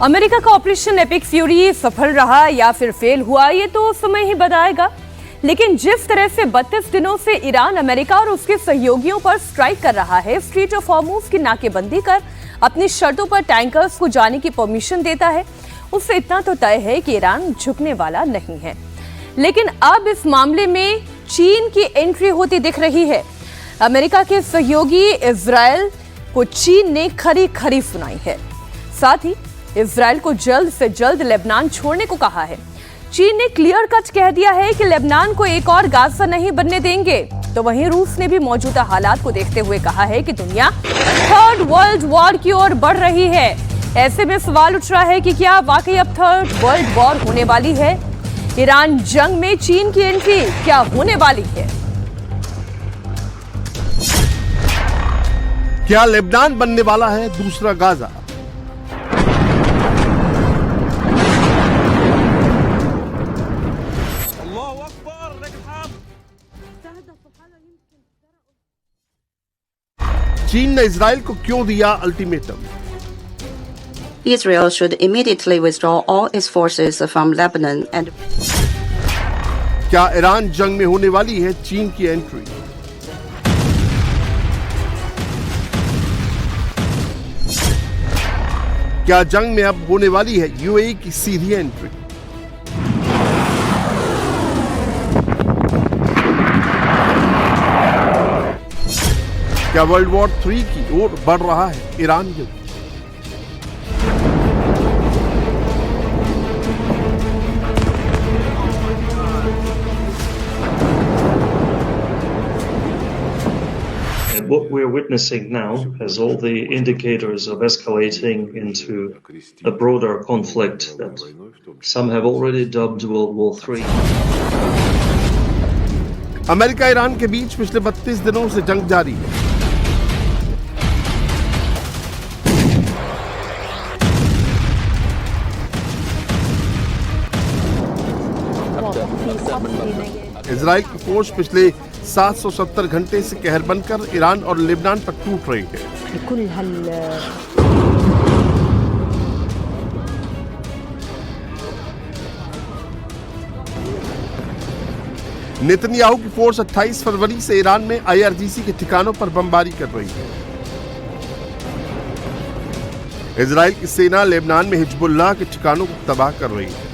America का operation epic fury सफल रहा या फिर फेल हुआ, ये तो समय ही बताएगा। लेकिन जिस तरह से 32 दिनों से ईरान अमेरिका और उसके सहयोगियों पर स्ट्राइक कर रहा है, स्ट्रेट ऑफ हॉर्मुज की नाकेबंदी कर अपनी शर्तों पर टैंकर्स को जाने की परमिशन देता है, उससे इतना तो तय है कि ईरान झुकने वाला नहीं है। लेकिन अब इस मामले में चीन की एंट्री होती दिख रही है। अमेरिका के सहयोगी इजराइल को चीन ने खरी खरी सुनाई है। साथ ही इजराइल को जल्द से जल्द लेबनान छोड़ने को कहा है। चीन ने क्लियर कट कह दिया है कि लेबनान को एक और गाजा नहीं बनने देंगे। तो वहीं रूस ने भी मौजूदा हालात को देखते हुए कहा है कि दुनिया थर्ड वर्ल्ड वॉर की ओर बढ़ रही है। ऐसे में सवाल उठ रहा है कि क्या वाकई अब थर्ड वर्ल्ड वॉर होने वाली है? ईरान जंग में चीन की एंट्री क्या होने वाली है? क्या लेबनान बनने वाला है दूसरा गाजा? चीन ने इजराइल को क्यों दिया ultimatum? Israel should immediately withdraw all its forces from Lebanon and क्या ईरान जंग में होने वाली है चीन की एंट्री? क्या जंग में अब होने वाली है यूएई की सीधी एंट्री? क्या वर्ल्ड वॉर 3 की ओर बढ़ रहा है ईरान युद्ध? What we're witnessing now has all the indicators of escalating into a broader conflict that some have already dubbed World War III. America Iran के बीच पिछले 32 दिनों से जंग जारी है। इजराइल की फोर्स पिछले 770 घंटे से कहर बनकर ईरान और लेबनान पर टूट रही है। नेतन्याहू की फोर्स 28 फरवरी से ईरान में आईआरजीसी के ठिकानों पर बमबारी कर रही है। इजराइल की सेना लेबनान में हिजबुल्लाह के ठिकानों को तबाह कर रही है।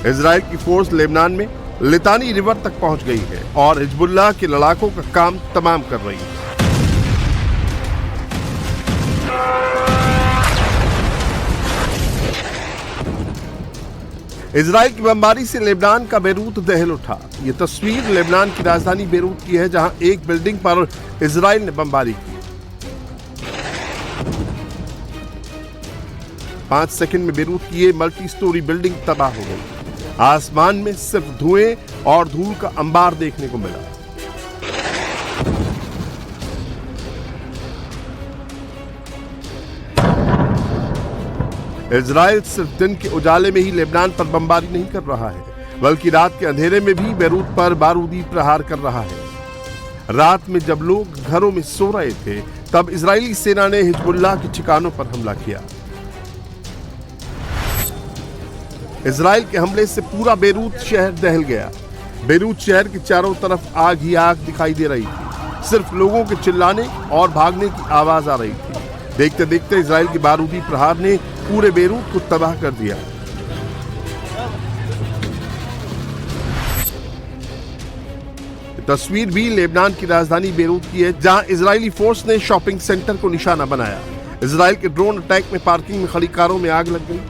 इजराइल की फोर्स लेबनान में लितानी रिवर तक पहुंच गई है और हिजबुल्लाह के लड़ाकों का काम तमाम कर रही है। इजराइल की बमबारी से लेबनान का बेरूत दहल उठा। ये तस्वीर लेबनान की राजधानी बेरूत की है, जहां एक बिल्डिंग पर इजराइल ने बमबारी की। 5 सेकंड में बेरूत की ये मल्टी स्टोरी बिल्डिंग तबाह हो गई। आसमान में सिर्फ धुएं और धूल का अंबार देखने को मिला। इजराइल सिर्फ दिन के उजाले में ही लेबनान पर बमबारी नहीं कर रहा है, बल्कि रात के अंधेरे में भी बेरूत पर बारूदी प्रहार कर रहा है। रात में जब लोग घरों में सो रहे थे, तब इजरायली सेना ने हिजबुल्लाह के ठिकानों पर हमला किया। इजराइल के हमले से पूरा बेरूत शहर दहल गया। बेरूत शहर के चारों तरफ आग ही आग दिखाई दे रही थी। सिर्फ लोगों के चिल्लाने और भागने की आवाज आ रही थी। देखते देखते इजराइल की बारूदी प्रहार ने पूरे बेरूत को तबाह कर दिया। तस्वीर भी लेबनान की राजधानी बेरूत की है, जहां इजरायली फोर्स ने शॉपिंग सेंटर को निशाना बनाया। इजराइल के ड्रोन अटैक में पार्किंग में खड़ी कारों में आग लग गई।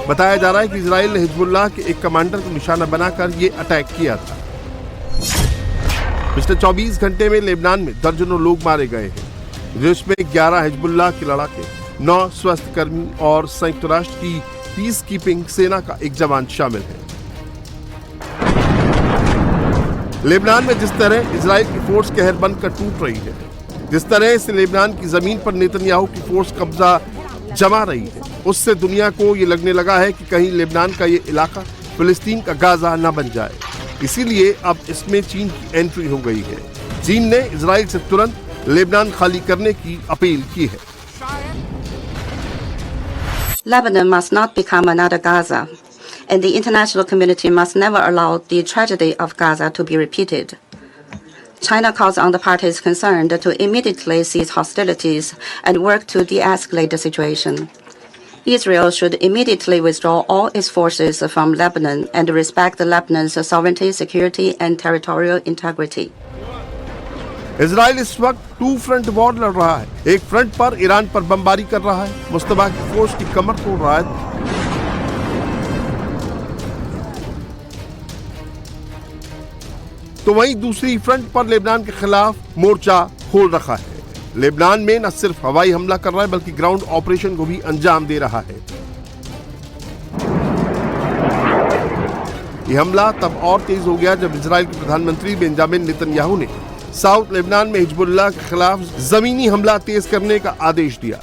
बताया जा रहा है कि इजराइल ने हिजबुल्लाह के एक कमांडर को निशाना बनाकर यह अटैक किया था। पिछले 24 घंटे में लेबनान में दर्जनों लोग मारे गए हैं, जिसमें 11 हिजबुल्लाह के लड़ाके, 9 स्वास्थ्य कर्मी और संयुक्त राष्ट्र की पीस कीपिंग सेना का एक जवान शामिल है। लेबनान में जिस तरह इजराइल की फोर्स कहर बनकर टूट रही है, जिस तरह से लेबनान की जमीन पर नेतन्याहू की फोर्स कब्जा जमा रही है, उससे दुनिया को ये लगने लगा है कि कहीं लेबनान का ये इलाका फिलिस्तीन का गाजा न बन जाए। इसीलिए अब इसमें चीन की एंट्री हो गई है। चीन ने इजराइल से तुरंत लेबनान खाली करने की अपील की है। Lebanon must not become another Gaza, and the international community must never allow the tragedy of Gaza to be repeated. China calls on the parties concerned to immediately cease hostilities and work to de-escalate the situation. Israel should immediately withdraw all its forces from Lebanon and respect Lebanon's sovereignty, security, and territorial integrity. Israel इस वक्त 2 front war लड़ रहा है। एक front पर Iran पर बमबारी कर रहा है, मुस्तबा की फोर्स की कमर तोड़ रहा है, तो वहीं दूसरी फ्रंट पर लेबनान के खिलाफ मोर्चा खोल रखा है। लेबनान में न सिर्फ हवाई हमला कर रहा है बल्कि ग्राउंड ऑपरेशन को भी अंजाम दे रहा है। यह हमला तब और तेज हो गया जब इजराइल के प्रधानमंत्री बेंजामिन नेतन्याहू ने साउथ लेबनान में हिजबुल्लाह के खिलाफ जमीनी हमला तेज करने का आदेश दिया।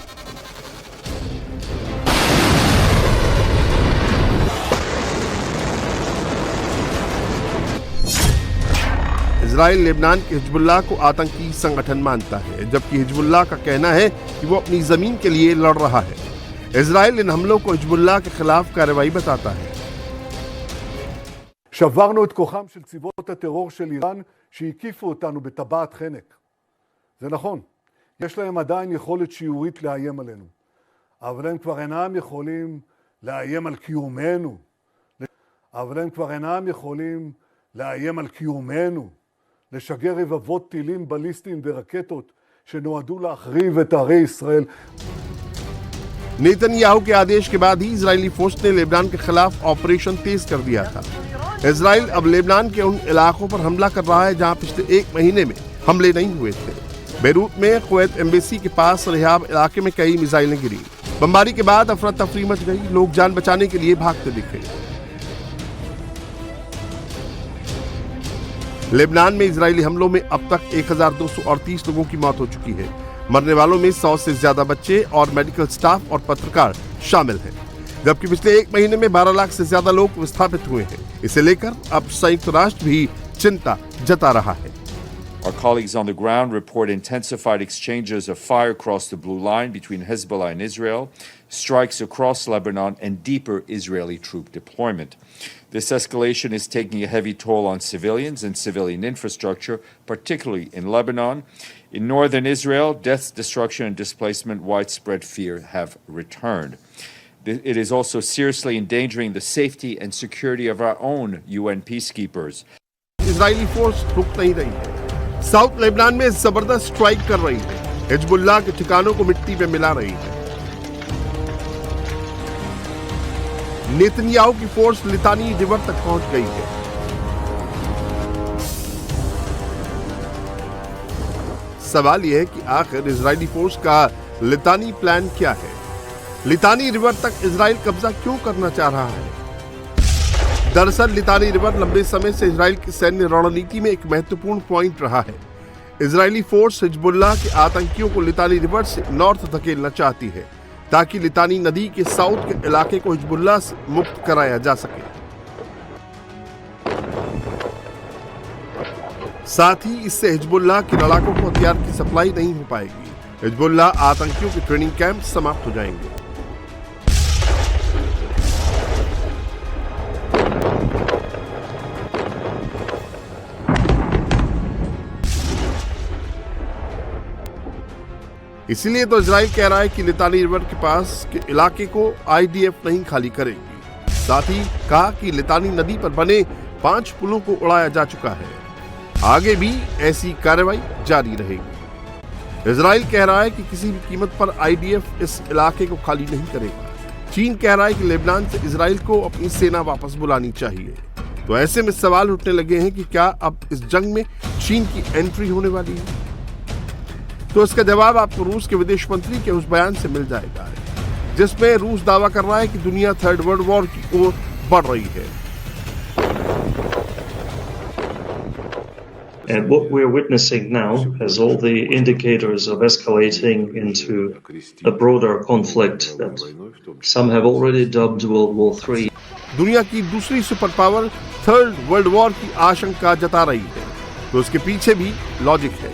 इजराइल लेबनान के हिजबुल्लाह को आतंकी संगठन मानता है, जबकि हिजबुल्लाह का कहना है कि वो अपनी जमीन के लिए लड़ रहा है। इजराइल इन हमलों को हिजबुल्लाह के खिलाफ कार्रवाई बताता है। שברנו את כוחם של צבאות הטרור של איראן שהקיפו אותנו בטבעת חנק. זה נכון, יש להם עדיין יכולת שיורית לאיים עלינו, אבל הם כבר אינם יכולים לאיים על קיומנו. לשגר רבבות טילים בליסטיים ורקטות שנועדו להחריב את ערי ישראל. नेतन्याहू के आदेश के बाद ही इजरायली फोर्स ने लेबनान के खिलाफ ऑपरेशन तेज कर दिया था। इजराइल अब लेबनान के उन इलाकों पर हमला कर रहा है जहां पिछले 1 महीने में हमले नहीं हुए थे। बेरूत में कुवैत एम्बेसी के पास रिहाब इलाके में कई मिसाइलें गिरी। बमबारी के बाद अफरा तफरी मच गई, लोग जान बचाने के लिए भागते दिखे। लेबनान में इजरायली हमलों में अब तक 1238 लोगों की मौत हो चुकी है। मरने वालों में 100 से ज्यादा बच्चे और मेडिकल स्टाफ और पत्रकार शामिल हैं, जबकि पिछले 1 महीने में 12 लाख से ज्यादा लोग विस्थापित हुए हैं। इसे लेकर अब संयुक्त राष्ट्र भी चिंता जता रहा है। Our colleagues on the ground report intensified exchanges of fire across the blue line between Hezbollah and Israel, strikes across Lebanon, and deeper Israeli troop deployment. This escalation is taking a heavy toll on civilians and civilian infrastructure, particularly in Lebanon. In northern Israel, death, destruction, and displacement, widespread fear have returned. It is also seriously endangering the safety and security of our own UN peacekeepers. Israeli force रुक नहीं रही है, south Lebanon में जबरदस्त strike कर रही है, Hezbollah के ठिकानों को मिट्टी में मिला रही है। नेतन्याहू की फोर्स लितानी रिवर तक पहुंच गई है। सवाल यह है कि आखिर इजरायली फोर्स का लितानी प्लान क्या है? लितानी रिवर तक इजराइल कब्जा क्यों करना चाह रहा है? दरअसल लितानी रिवर लंबे समय से इजराइल की सैन्य रणनीति में एक महत्वपूर्ण पॉइंट रहा है। इजरायली फोर्स हिजबुल्लाह के आतंकियों को लितानी रिवर से नॉर्थ धकेलना चाहती है ताकि लितानी नदी के साउथ के इलाके को हिजबुल्लाह से मुक्त कराया जा सके। साथ ही इससे हिजबुल्लाह के लड़ाकों को हथियार की सप्लाई नहीं हो पाएगी। हिजबुल्लाह आतंकियों के ट्रेनिंग कैंप समाप्त हो जाएंगे। इसीलिए तो इजराइल कह रहा है कि लितानी रिवर के पास के इलाके को आईडीएफ नहीं खाली करेगी। साथ ही कहा कि लितानी नदी पर बने 5 पुलों को उड़ाया जा चुका है, आगे भी ऐसी कार्रवाई जारी रहेगी। इजराइल कह रहा है कि किसी भी कीमत पर आईडीएफ इस इलाके को खाली नहीं करेगा। चीन कह रहा है कि लेबनान से इजराइल को अपनी सेना वापस बुलानी चाहिए। तो ऐसे में सवाल उठने लगे हैं कि क्या अब इस जंग में चीन की एंट्री होने वाली है? तो इसका जवाब आपको रूस के विदेश मंत्री के उस बयान से मिल जाएगा जिसमें रूस दावा कर रहा है कि दुनिया 3rd वर्ल्ड वॉर की ओर बढ़ रही है। And what we're witnessing now has all the indicators of escalating into a broader conflict that some have already dubbed World War III. दुनिया की दूसरी super power third world war की आशंका जता रही है, तो उसके पीछे भी लॉजिक है।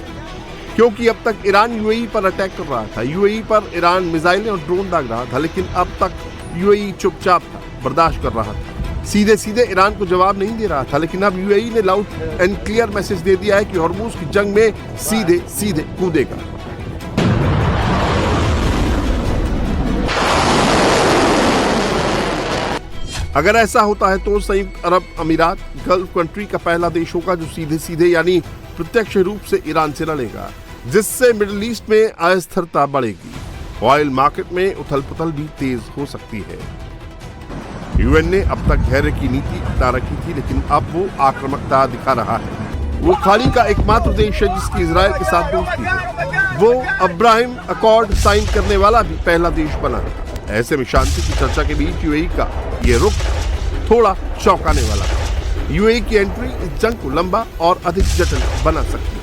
क्योंकि अब तक ईरान यूएई पर अटैक कर रहा था, यूएई पर ईरान मिसाइलें और ड्रोन दाग रहा था, लेकिन अब तक यूएई चुपचाप था, बर्दाश्त कर रहा था, सीधे सीधे ईरान को जवाब नहीं दे रहा था। लेकिन अब यूएई ने लाउड एंड क्लियर मैसेज दे दिया है कि हॉर्मुज की जंग में सीधे सीधे कूदेगा। अगर ऐसा होता है तो संयुक्त अरब अमीरात गल्फ कंट्री का पहला देश होगा जो सीधे सीधे यानी प्रत्यक्ष रूप से ईरान से लड़ेगा, जिससे मिडिल ईस्ट में अस्थिरता बढ़ेगी। ऑयल मार्केट में उथल पुथल भी तेज हो सकती है। यूएन ने अब तक धैर्य की नीति अपना रखी थी, लेकिन अब वो आक्रामकता दिखा रहा है। वो खाली का एकमात्र देश है जिसकी इजराइल के साथ दोस्ती है। वो अब्राहिम अकॉर्ड साइन करने वाला भी पहला देश बना है। ऐसे में शांति की चर्चा के बीच यूएई का ये रुख थोड़ा चौंकाने वाला है। यूएई की एंट्री इस जंग को लंबा और अधिक जटिल बना सकती है।